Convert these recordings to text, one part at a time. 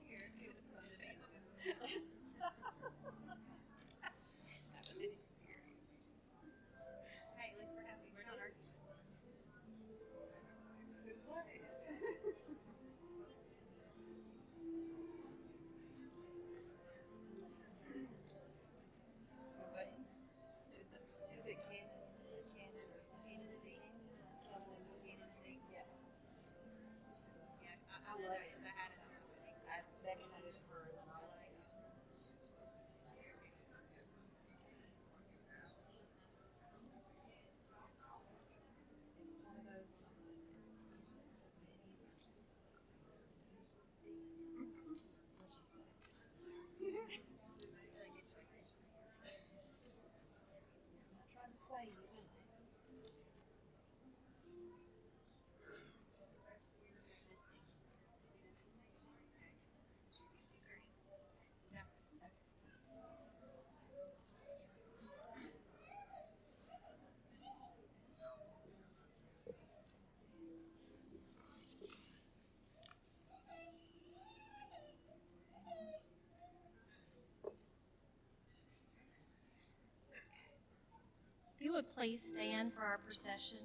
here. It was fun to be there. That was an experience. Hey, at least we're happy. We're not arguing. Good place. But Is it Canon? Is it Canon or something? Canon is it? Canon. Canon is it? Yeah. Yeah, I know that because I had it on my wedding. That's Megan had it for her, and I like. It was one of those when I said, what she said. Really good choice. I'm not trying to sway you. Yeah. If you would please stand for our procession.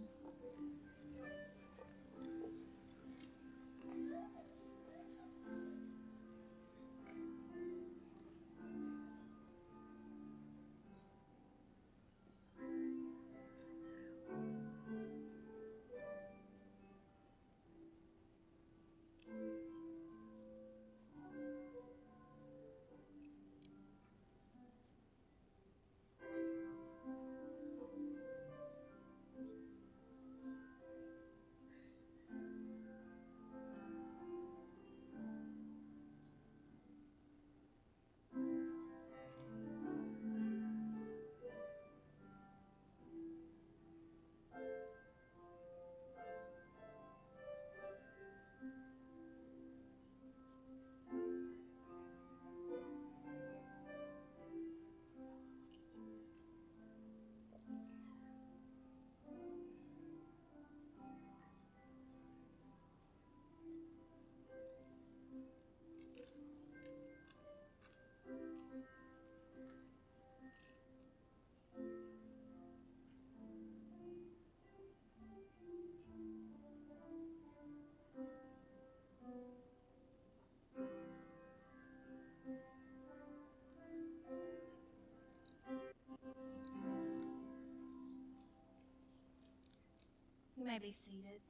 You may be seated.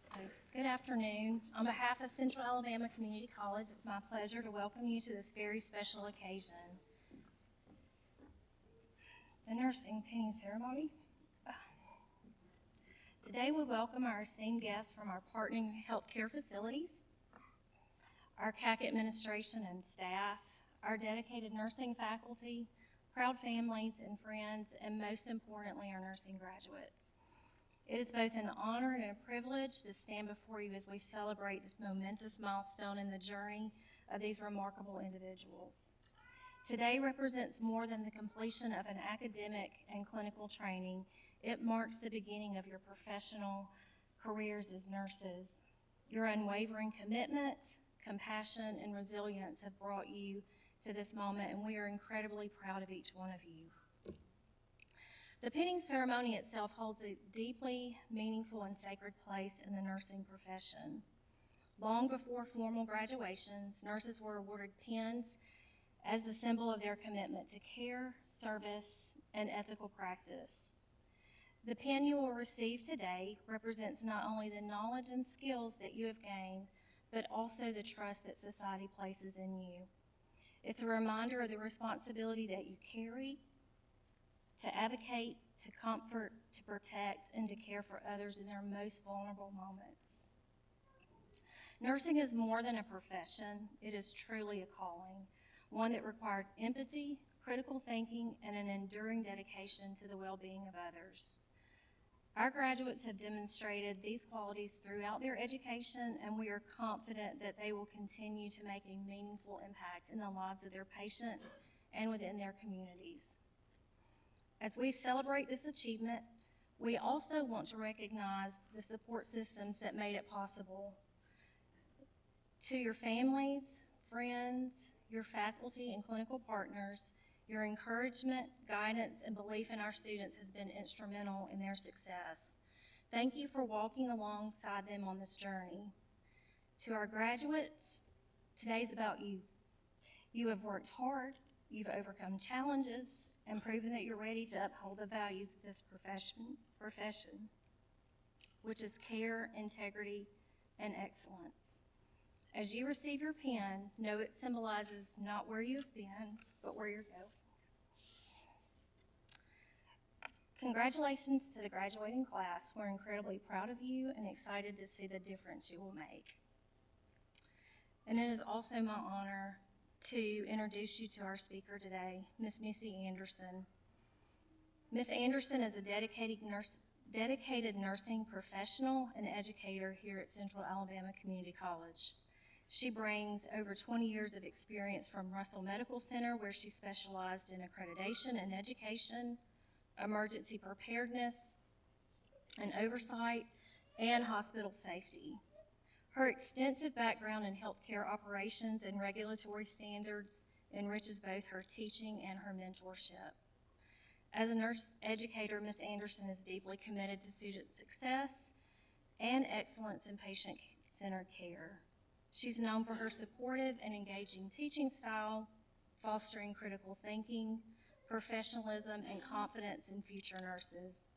So, good afternoon. On behalf of Central Alabama Community College, it's my pleasure to welcome you to this very special occasion, the nursing pinning ceremony. Today we welcome our esteemed guests from our partnering healthcare facilities, our CAC administration and staff, our dedicated nursing faculty, proud families and friends, and most importantly, our nursing graduates. It is both an honor and a privilege to stand before you as we celebrate this momentous milestone in the journey of these remarkable individuals. Today represents more than the completion of an academic and clinical training. It marks the beginning of your professional careers as nurses. Your unwavering commitment, compassion, and resilience have brought you to this moment, and we are incredibly proud of each one of you. The pinning ceremony itself holds a deeply meaningful and sacred place in the nursing profession. Long before formal graduations, nurses were awarded pins as the symbol of their commitment to care, service, and ethical practice. The pin you will receive today represents not only the knowledge and skills that you have gained, but also the trust that society places in you. It's a reminder of the responsibility that you carry to advocate, to comfort, to protect, and to care for others in their most vulnerable moments. Nursing is more than a profession. It is truly a calling, one that requires empathy, critical thinking, and an enduring dedication to the well-being of others. Our graduates have demonstrated these qualities throughout their education, and we are confident that they will continue to make a meaningful impact in the lives of their patients and within their communities. As we celebrate this achievement, We also want to recognize the support systems that made it possible. To your families, friends, your faculty and clinical partners, your encouragement, guidance, and belief in our students has been instrumental in their success. Thank you for walking alongside them on this journey. To our graduates, today's about you. You have worked hard, you've overcome challenges, and proven that you're ready to uphold the values of this profession, which is care, integrity, and excellence. As you receive your pen, know it symbolizes not where you've been, but where you're going. Congratulations to the graduating class. We're incredibly proud of you and excited to see the difference you will make. And it is also my honor to introduce you to our speaker today, Miss Missy Anderson. Miss Anderson is a dedicated nursing professional and educator here at Central Alabama Community College. She brings over 20 years of experience from Russell Medical Center, where she specialized in accreditation and education, emergency preparedness and oversight, and hospital safety. Her extensive background in healthcare operations and regulatory standards enriches both her teaching and her mentorship. As a nurse educator, Ms. Anderson is deeply committed to student success and excellence in patient-centered care. She's known for her supportive and engaging teaching style, fostering critical thinking, professionalism, and confidence in future nurses.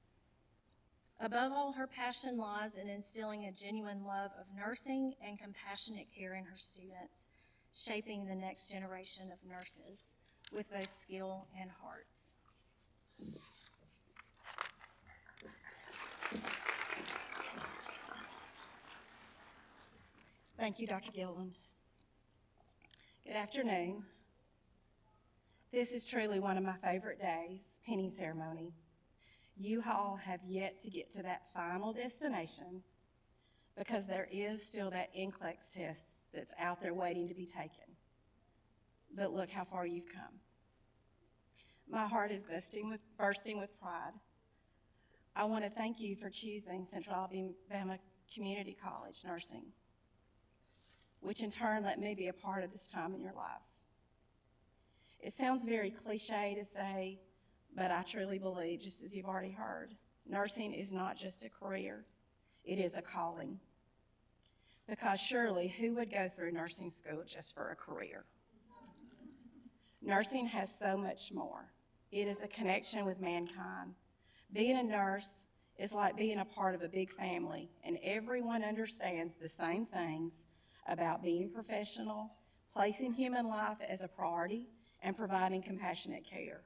Above all, her passion lies in instilling a genuine love of nursing and compassionate care in her students, shaping the next generation of nurses with both skill and heart. Thank you, Dr. Gilliland. Good afternoon. This is truly one of my favorite days, penning ceremony. You all have yet to get to that final destination because there is still that NCLEX test that's out there waiting to be taken. But look how far you've come. My heart is bursting with pride. I want to thank you for choosing Central Alabama Community College Nursing, which in turn let me be a part of this time in your lives. It sounds very cliche to say, but I truly believe, just as you've already heard, nursing is not just a career, it is a calling. Because surely, who would go through nursing school just for a career? Nursing has so much more. It is a connection with mankind. Being a nurse is like being a part of a big family, and everyone understands the same things about being professional, placing human life as a priority, and providing compassionate care.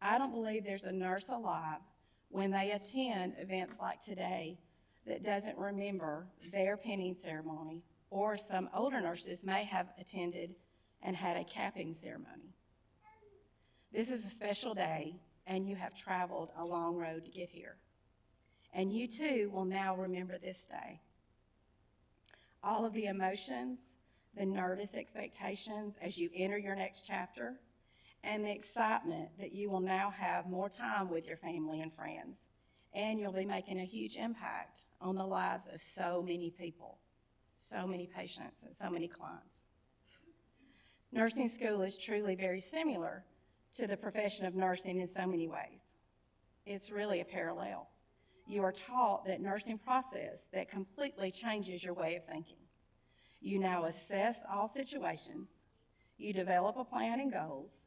I don't believe there's a nurse alive when they attend events like today that doesn't remember their penning ceremony, or some older nurses may have attended and had a capping ceremony. This is a special day, and you have traveled a long road to get here. And you too will now remember this day. All of the emotions, the nervous expectations as you enter your next chapter, and the excitement that you will now have more time with your family and friends, and you'll be making a huge impact on the lives of so many people, so many patients, and so many clients. Nursing school is truly very similar to the profession of nursing in so many ways. It's really a parallel. You are taught that nursing process that completely changes your way of thinking. You now assess all situations, you develop a plan and goals,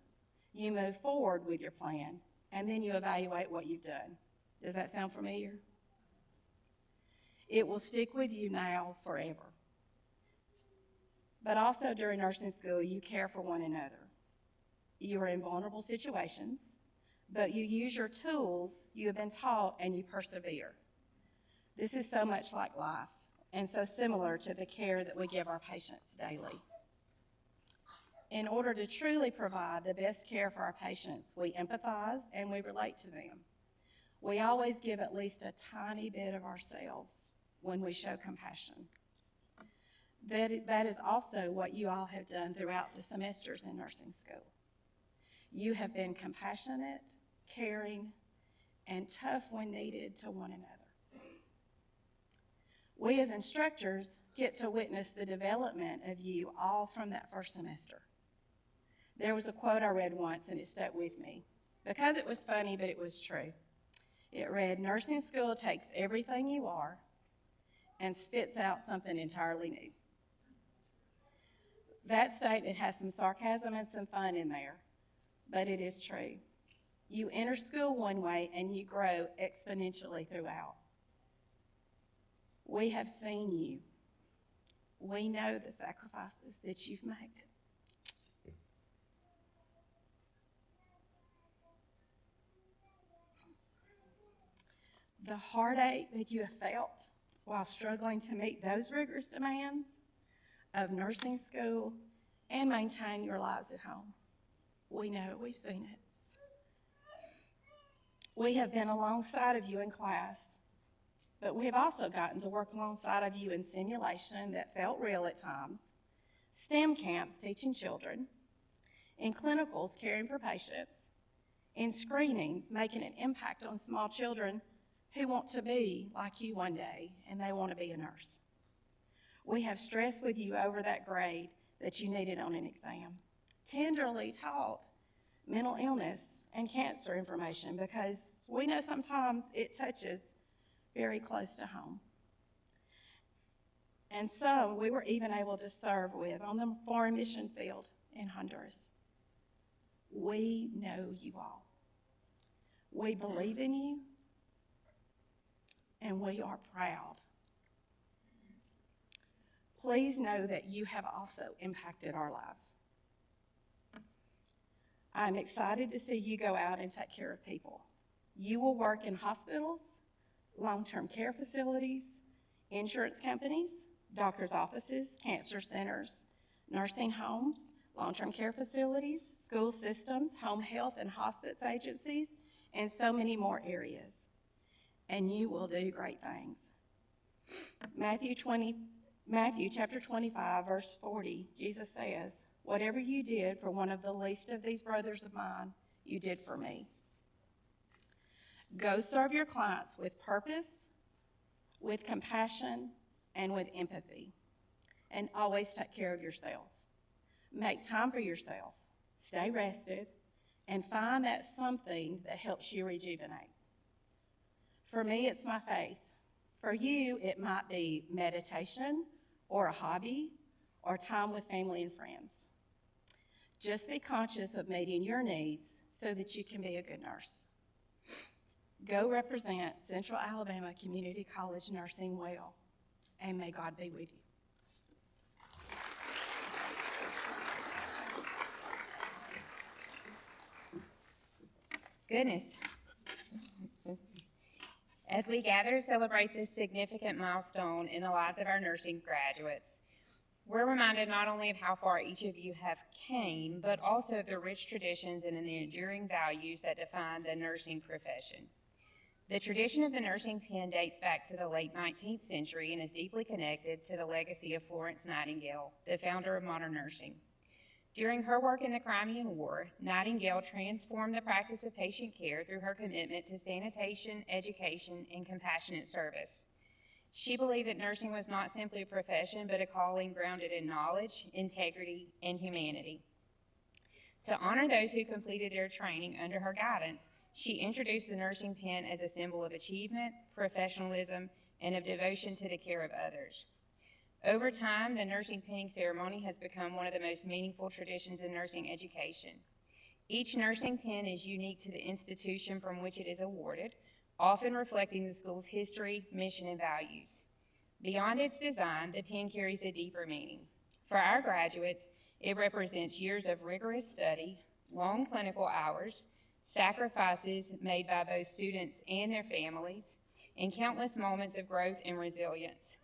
you move forward with your plan, and then you evaluate what you've done. Does that sound familiar? It will stick with you now forever. But also during nursing school, you care for one another. You are in vulnerable situations, but you use your tools you have been taught and you persevere. This is so much like life and so similar to the care that we give our patients daily. In order to truly provide the best care for our patients, we empathize and we relate to them. We always give at least a tiny bit of ourselves when we show compassion. That is also what you all have done throughout the semesters in nursing school. You have been compassionate, caring, and tough when needed to one another. We as instructors get to witness the development of you all from that first semester. There was a quote I read once, and it stuck with me because it was funny, but it was true. It read, "Nursing school takes everything you are and spits out something entirely new." That statement has some sarcasm and some fun in there, but it is true. You enter school one way and you grow exponentially throughout. We have seen you. We know the sacrifices that you've made. The heartache that you have felt while struggling to meet those rigorous demands of nursing school and maintain your lives at home. We know, we've seen it. We have been alongside of you in class, but we have also gotten to work alongside of you in simulation that felt real at times, STEM camps teaching children, in clinicals caring for patients, in screenings making an impact on small children who want to be like you one day and they want to be a nurse. We have stressed with you over that grade that you needed on an exam, tenderly taught mental illness and cancer information because we know sometimes it touches very close to home. And some we were even able to serve with on the foreign mission field in Honduras. We know you all. We believe in you, and we are proud. Please know that you have also impacted our lives. I'm excited to see you go out and take care of people. You will work in hospitals, long-term care facilities, insurance companies, doctors' offices, cancer centers, nursing homes, long-term care facilities, school systems, home health and hospice agencies, and so many more areas. And you will do great things. Matthew chapter 25, verse 40, Jesus says, "Whatever you did for one of the least of these brothers of mine, you did for me." Go serve your clients with purpose, with compassion, and with empathy. And always take care of yourselves. Make time for yourself. Stay rested. And find that something that helps you rejuvenate. For me, it's my faith. For you, it might be meditation or a hobby or time with family and friends. Just be conscious of meeting your needs so that you can be a good nurse. Go represent Central Alabama Community College Nursing well, and may God be with you. Goodness. As we gather to celebrate this significant milestone in the lives of our nursing graduates, we're reminded not only of how far each of you have came, but also of the rich traditions and the enduring values that define the nursing profession. The tradition of the nursing pen dates back to the late 19th century and is deeply connected to the legacy of Florence Nightingale, the founder of modern nursing. During her work in the Crimean War, Nightingale transformed the practice of patient care through her commitment to sanitation, education, and compassionate service. She believed that nursing was not simply a profession, but a calling grounded in knowledge, integrity, and humanity. To honor those who completed their training under her guidance, she introduced the nursing pen as a symbol of achievement, professionalism, and of devotion to the care of others. Over time, the nursing penning ceremony has become one of the most meaningful traditions in nursing education. Each nursing pen is unique to the institution from which it is awarded, often reflecting the school's history, mission, and values. Beyond its design, the pen carries a deeper meaning. For our graduates, it represents years of rigorous study, long clinical hours, sacrifices made by both students and their families, and countless moments of growth and resilience.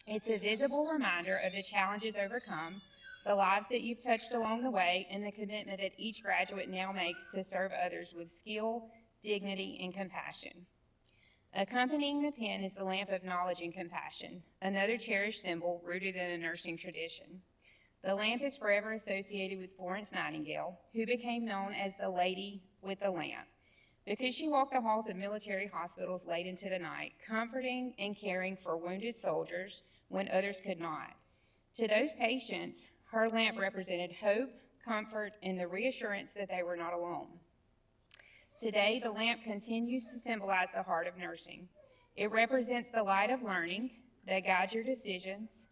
It's a visible reminder of the challenges overcome, the lives that you've touched along the way, and the commitment that each graduate now makes to serve others with skill, dignity, and compassion. Accompanying the pen is the lamp of knowledge and compassion, another cherished symbol rooted in a nursing tradition. The lamp is forever associated with Florence Nightingale, who became known as the Lady with the Lamp, because she walked the halls of military hospitals late into the night, comforting and caring for wounded soldiers when others could not. To those patients, her lamp represented hope, comfort, and the reassurance that they were not alone. Today, the lamp continues to symbolize the heart of nursing. It represents the light of learning that guides your decisions,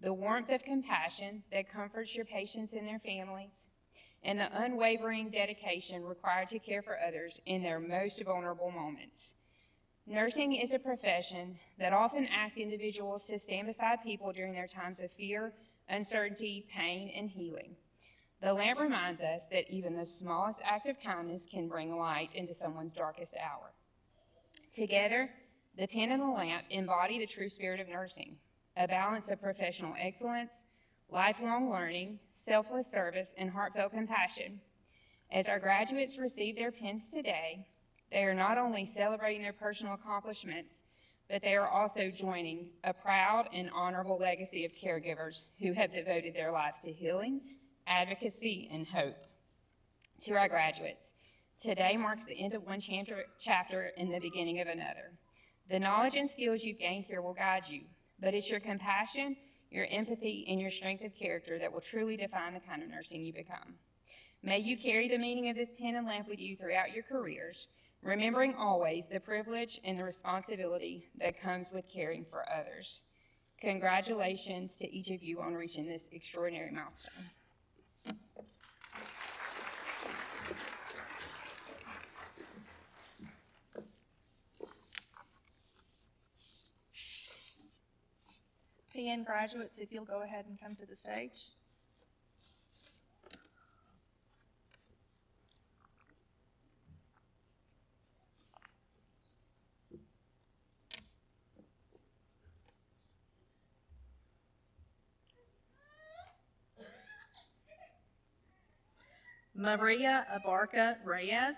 the warmth of compassion that comforts your patients and their families, and the unwavering dedication required to care for others in their most vulnerable moments. Nursing is a profession that often asks individuals to stand beside people during their times of fear, uncertainty, pain, and healing. The lamp reminds us that even the smallest act of kindness can bring light into someone's darkest hour. Together, the pen and the lamp embody the true spirit of nursing, a balance of professional excellence, lifelong learning, selfless service, and heartfelt compassion. As our graduates receive their pens today, they are not only celebrating their personal accomplishments, but they are also joining a proud and honorable legacy of caregivers who have devoted their lives to healing, advocacy, and hope. To our graduates, today marks the end of one chapter and the beginning of another. The knowledge and skills you've gained here will guide you, but it's your compassion, your empathy, and your strength of character that will truly define the kind of nursing you become. May you carry the meaning of this pen and lamp with you throughout your careers, remembering always the privilege and the responsibility that comes with caring for others. Congratulations to each of you on reaching this extraordinary milestone. PN graduates, if you'll go ahead and come to the stage. Maria Abarca Reyes.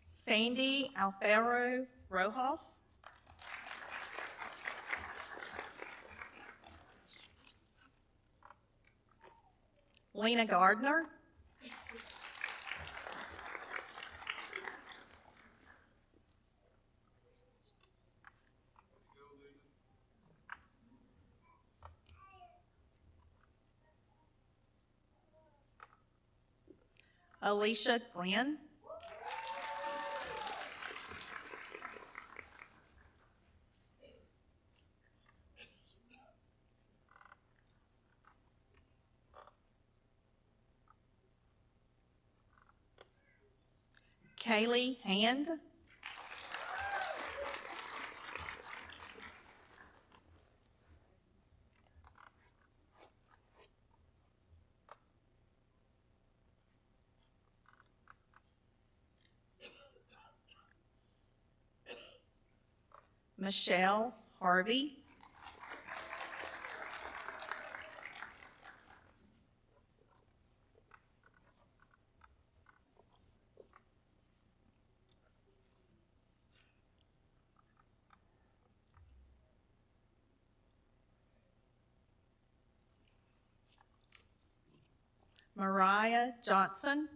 Sandy Alfaro Rojas. Lena Gardner. Alicia Glenn. Kaylee Hand. Michelle Harvey. Mariah Johnson.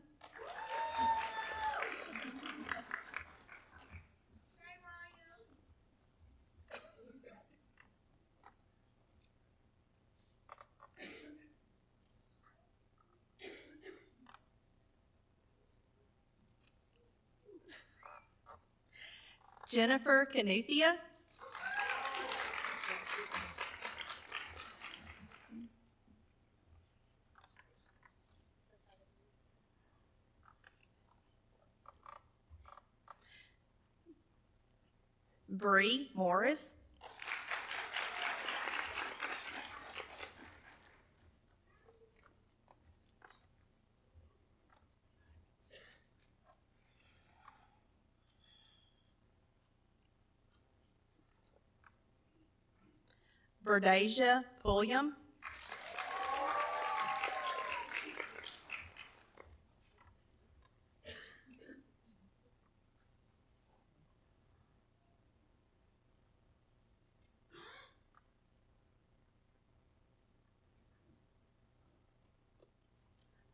Jennifer Canuthia. Bree Morris. Verdasia Pulliam.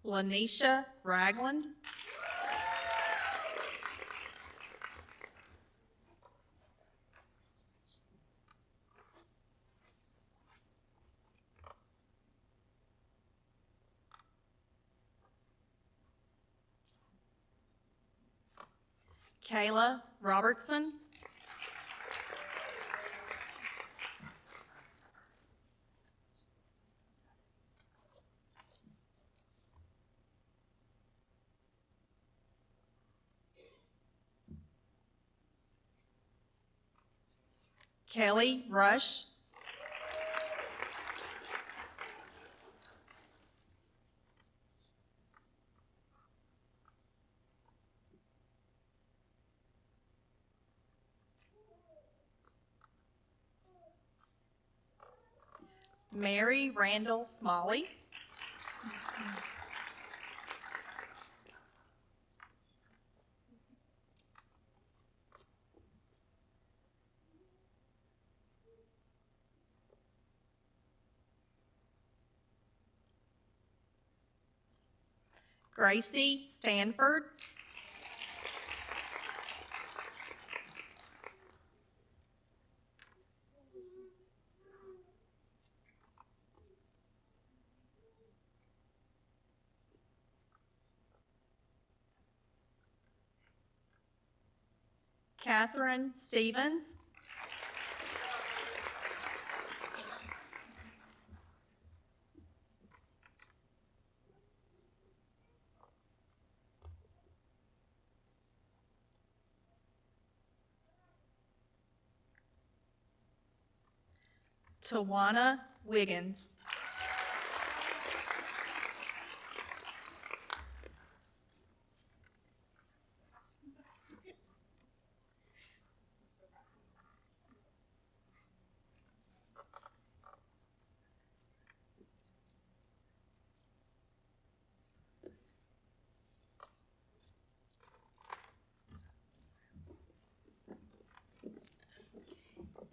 Lanisha Ragland. Kayla Robertson. Kelly Rush. Mary Randall Smalley. Gracie Stanford. Catherine Stevens. Tawana Wiggins.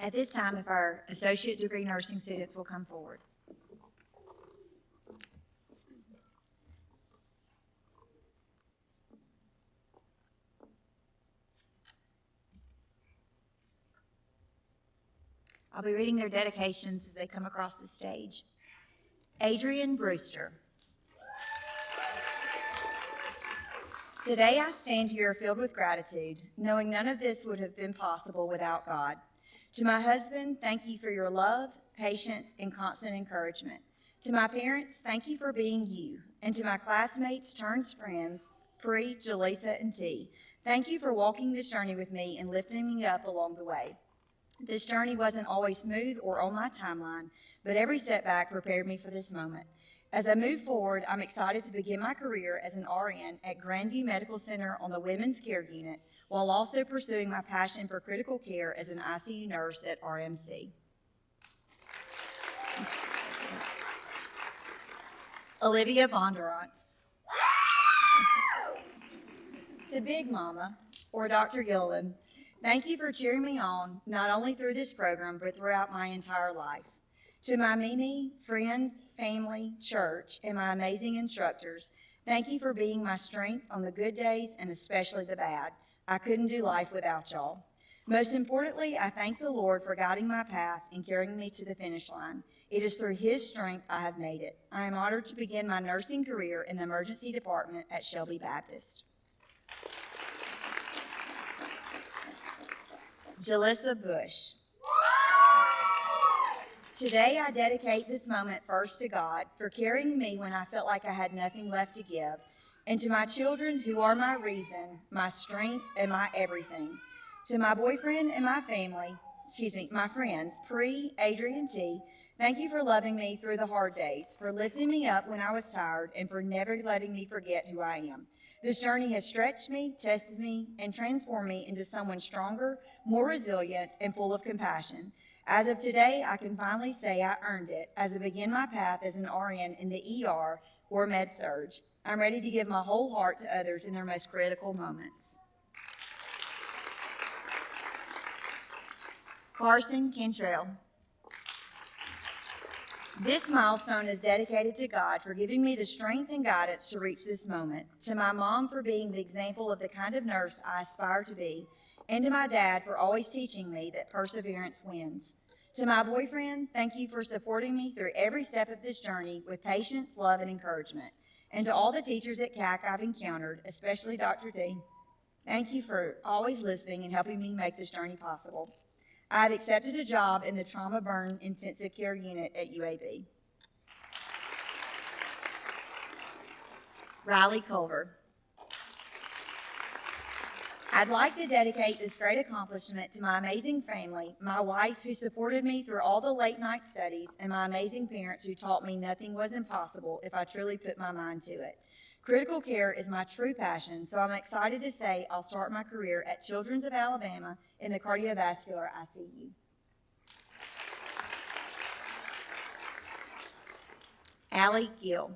At this time, if our associate degree nursing students will come forward. I'll be reading their dedications as they come across the stage. Adrian Brewster. Today I stand here filled with gratitude, knowing none of this would have been possible without God. To my husband, thank you for your love, patience, and constant encouragement. To my parents, thank you for being you. And to my classmates turned friends, Pri, Jaleesa, and T, thank you for walking this journey with me and lifting me up along the way. This journey wasn't always smooth or on my timeline, but every setback prepared me for this moment. As I move forward, I'm excited to begin my career as an RN at Grandview Medical Center on the Women's Care Unit, while also pursuing my passion for critical care as an ICU nurse at RMC. Olivia Bondurant. To Big Mama, or Dr. Gilliland, thank you for cheering me on, not only through this program, but throughout my entire life. To my Mimi, friends, family, church, and my amazing instructors, thank you for being my strength on the good days and especially the bad. I couldn't do life without y'all. Most importantly, I thank the Lord for guiding my path and carrying me to the finish line. It is through His strength I have made it. I am honored to begin my nursing career in the emergency department at Shelby Baptist. Jalissa Bush. Today I dedicate this moment first to God for carrying me when I felt like I had nothing left to give, and to my children who are my reason, my strength, and my everything. To my boyfriend and my family, my friends, Pri, Adrian, T, thank you for loving me through the hard days, for lifting me up when I was tired, and for never letting me forget who I am. This journey has stretched me, tested me, and transformed me into someone stronger, more resilient, and full of compassion. As of today, I can finally say I earned it as I begin my path as an RN in the ER or Med-Surg. I'm ready to give my whole heart to others in their most critical moments. Carson Cantrell. This milestone is dedicated to God for giving me the strength and guidance to reach this moment, to my mom for being the example of the kind of nurse I aspire to be, and to my dad for always teaching me that perseverance wins. To my boyfriend, thank you for supporting me through every step of this journey with patience, love, and encouragement. And to all the teachers at CAC I've encountered, especially Dr. D, thank you for always listening and helping me make this journey possible. I have accepted a job in the trauma burn intensive care unit at UAB. Riley Culver. I'd like to dedicate this great accomplishment to my amazing family, my wife who supported me through all the late night studies, and my amazing parents who taught me nothing was impossible if I truly put my mind to it. Critical care is my true passion, so I'm excited to say I'll start my career at Children's of Alabama in the cardiovascular ICU. Allie Gill.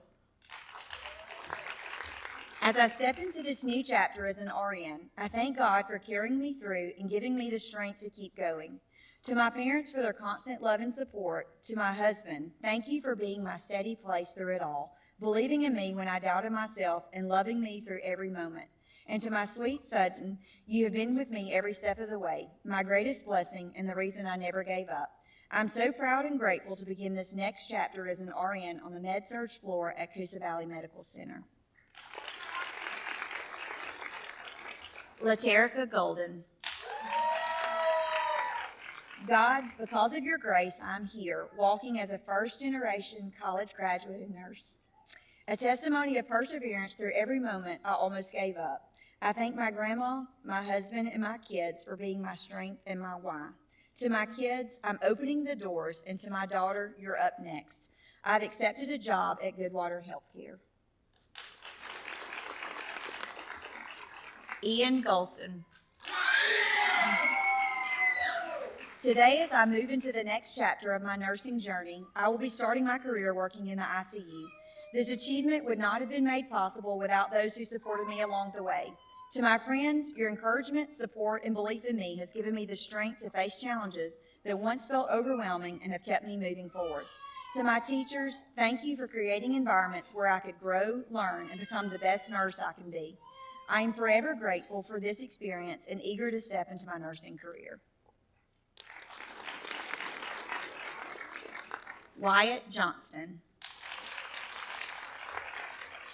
As I step into this new chapter as an RN, I thank God for carrying me through and giving me the strength to keep going. To my parents for their constant love and support, to my husband, thank you for being my steady place through it all, believing in me when I doubted myself and loving me through every moment. And to my sweet son, you have been with me every step of the way, my greatest blessing and the reason I never gave up. I'm so proud and grateful to begin this next chapter as an RN on the med-surg floor at Coosa Valley Medical Center. Laterica Golden. God, because of your grace, I'm here, walking as a first-generation college graduate and nurse. A testimony of perseverance through every moment I almost gave up. I thank my grandma, my husband, and my kids for being my strength and my why. To my kids, I'm opening the doors, and to my daughter, you're up next. I've accepted a job at Goodwater Healthcare. Ian Golson. Today, as I move into the next chapter of my nursing journey, I will be starting my career working in the ICU. This achievement would not have been made possible without those who supported me along the way. To my friends, your encouragement, support, and belief in me has given me the strength to face challenges that once felt overwhelming and have kept me moving forward. To my teachers, thank you for creating environments where I could grow, learn, and become the best nurse I can be. I am forever grateful for this experience and eager to step into my nursing career. Wyatt Johnston.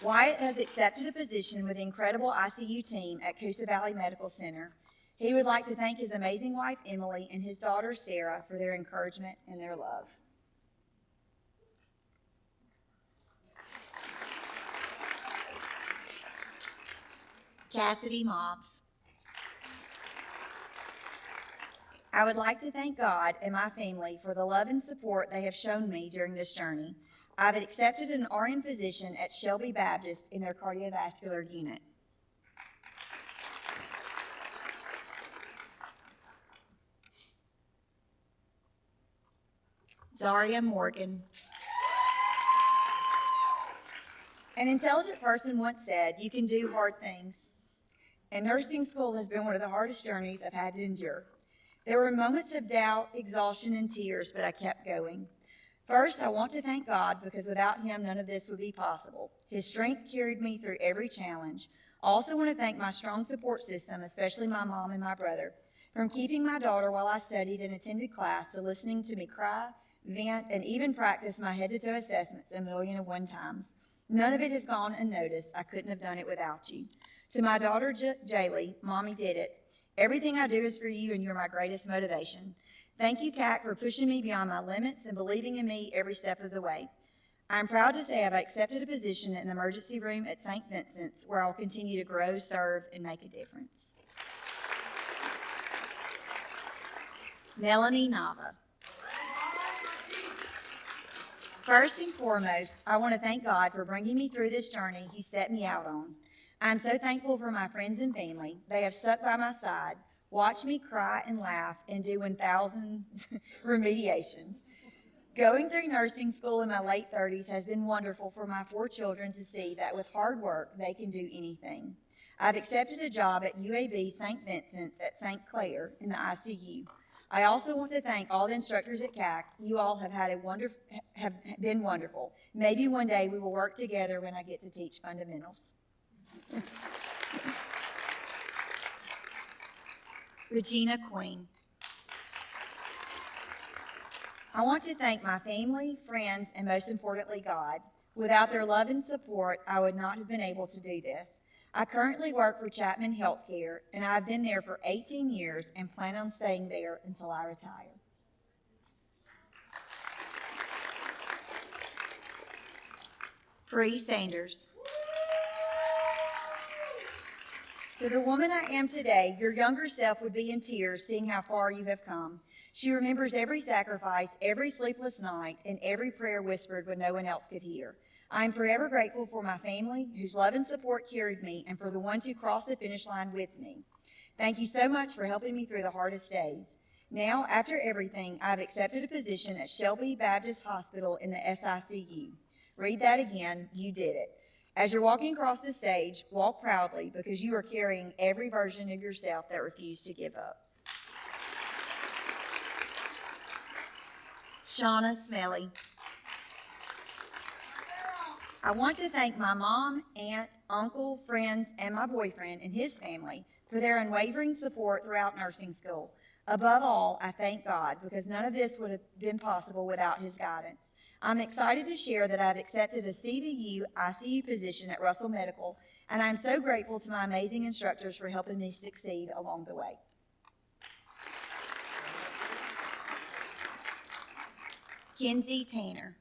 Wyatt has accepted a position with the incredible ICU team at Coosa Valley Medical Center. He would like to thank his amazing wife, Emily, and his daughter, Sarah, for their encouragement and their love. Cassidy Mobbs. I would like to thank God and my family for the love and support they have shown me during this journey. I've accepted an RN position at Shelby Baptist in their cardiovascular unit. Zaria Morgan. An intelligent person once said, "You can do hard things." And nursing school has been one of the hardest journeys I've had to endure. There were moments of doubt, exhaustion, and tears, but I kept going. First, I want to thank God because without him, none of this would be possible. His strength carried me through every challenge. I also want to thank my strong support system, especially my mom and my brother, from keeping my daughter while I studied and attended class to listening to me cry, vent, and even practice my head-to-toe assessments 1,000,001 times. None of it has gone unnoticed. I couldn't have done it without you. To my daughter, Jaylee, Mommy did it. Everything I do is for you, and you're my greatest motivation. Thank you, CAC, for pushing me beyond my limits and believing in me every step of the way. I'm proud to say I've accepted a position in the emergency room at St. Vincent's, where I'll continue to grow, serve, and make a difference. Melanie Nava. First and foremost, I want to thank God for bringing me through this journey he set me out on. I'm so thankful for my friends and family. They have stuck by my side, watched me cry and laugh, and do 1,000 remediations. Going through nursing school in my late 30s has been wonderful for my 4 children to see that with hard work, they can do anything. I've accepted a job at UAB St. Vincent's at St. Clair in the ICU. I also want to thank all the instructors at CAC. You all have been wonderful. Maybe one day we will work together when I get to teach fundamentals. Regina Queen. I want to thank my family, friends, and most importantly, God. Without their love and support, I would not have been able to do this. I currently work for Chapman Healthcare, and I've been there for 18 years and plan on staying there until I retire. Bree Sanders. To the woman I am today, your younger self would be in tears seeing how far you have come. She remembers every sacrifice, every sleepless night, and every prayer whispered when no one else could hear. I am forever grateful for my family, whose love and support carried me, and for the ones who crossed the finish line with me. Thank you so much for helping me through the hardest days. Now, after everything, I have accepted a position at Shelby Baptist Hospital in the SICU. Read that again, you did it. As you're walking across the stage, walk proudly because you are carrying every version of yourself that refused to give up. Shauna Smelly. I want to thank my mom, aunt, uncle, friends, and my boyfriend and his family for their unwavering support throughout nursing school. Above all, I thank God because none of this would have been possible without his guidance. I'm excited to share that I've accepted a CVU ICU position at Russell Medical, and I'm so grateful to my amazing instructors for helping me succeed along the way. Kinsey Tanner.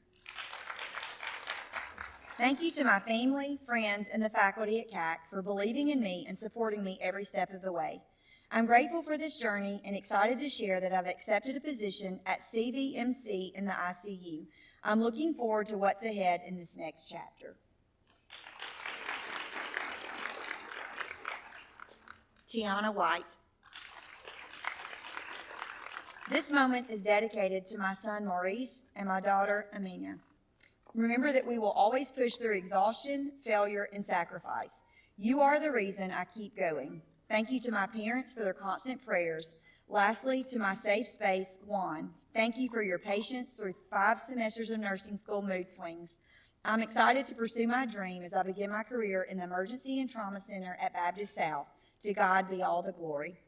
Thank you to my family, friends, and the faculty at CAC for believing in me and supporting me every step of the way. I'm grateful for this journey and excited to share that I've accepted a position at CVMC in the ICU. I'm looking forward to what's ahead in this next chapter. Tiana White. This moment is dedicated to my son Maurice and my daughter Amina. Remember that we will always push through exhaustion, failure, and sacrifice. You are the reason I keep going. Thank you to my parents for their constant prayers. Lastly, to my safe space, Juan. Thank you for your patience through 5 semesters of nursing school mood swings. I'm excited to pursue my dream as I begin my career in the Emergency and Trauma Center at Baptist South. To God be all the glory.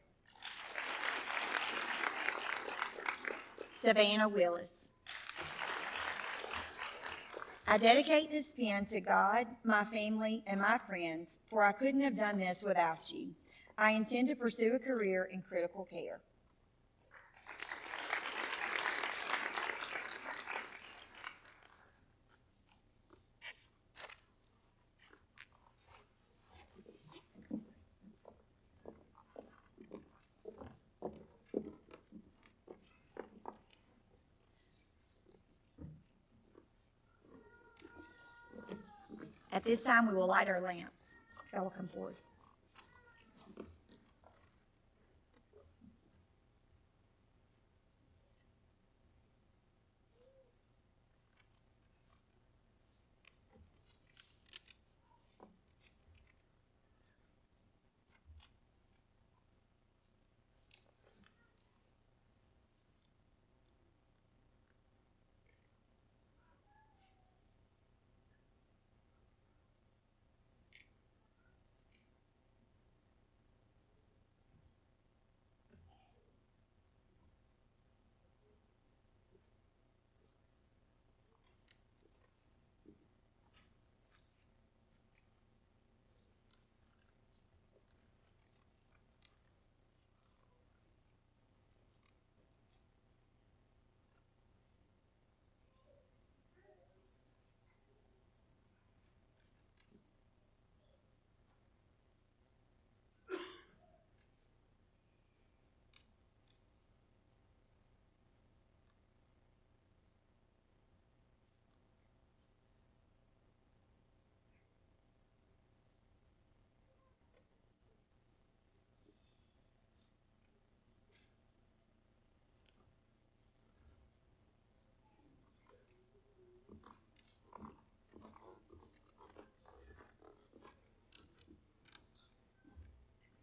Savannah Willis. I dedicate this pen to God, my family, and my friends, for I couldn't have done this without you. I intend to pursue a career in critical care. At this time, we will light our lamps. Y'all will come forward.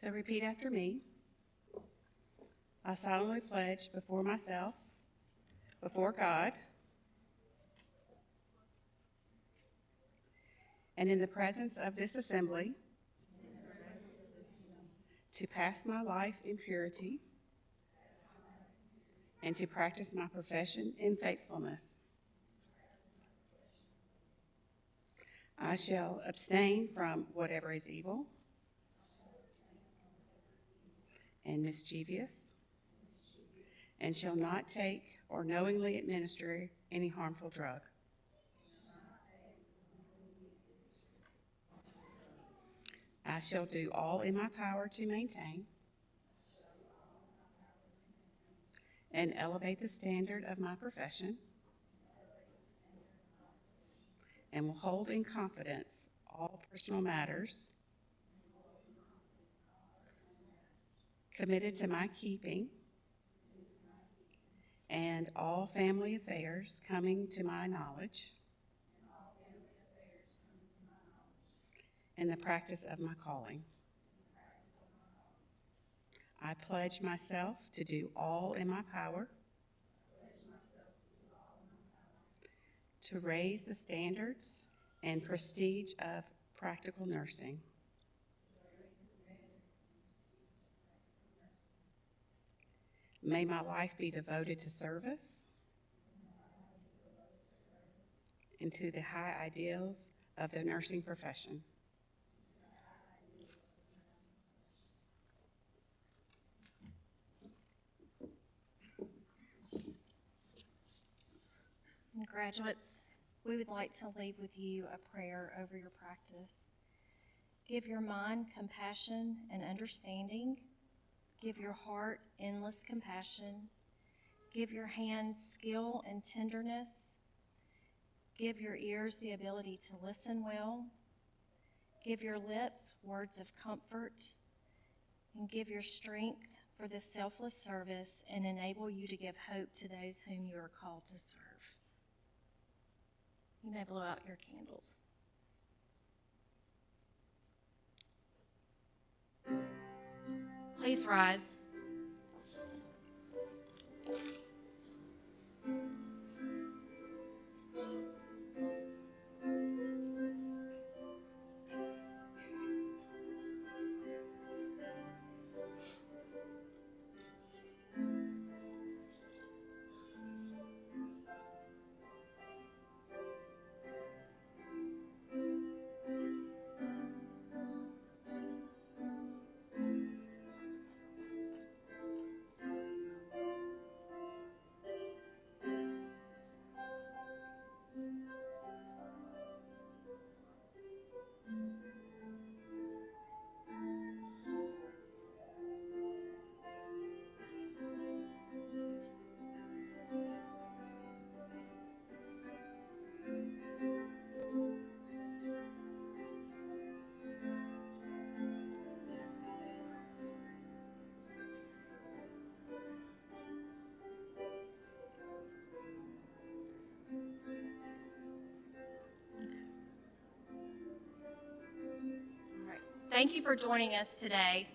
So repeat after me. I solemnly pledge before myself, before God, and in the presence of this assembly, to pass my life in purity and to practice my profession in faithfulness. I shall abstain from whatever is evil and mischievous, and shall not take or knowingly administer any harmful drug. I shall do all in my power to maintain and elevate the standard of my profession, and will hold in confidence all personal matters committed to my keeping and all family affairs coming to my knowledge in the practice of my calling. I pledge myself to do all in my power to raise the standards and prestige of practical nursing. May my life be devoted to service and to the high ideals of the nursing profession. And graduates, we would like to leave with you a prayer over your practice. Give your mind compassion and understanding. Give your heart endless compassion. Give your hands skill and tenderness. Give your ears the ability to listen well. Give your lips words of comfort. And give your strength for this selfless service and enable you to give hope to those whom you are called to serve. You may blow out your candles. Please rise. Thank you for joining us today.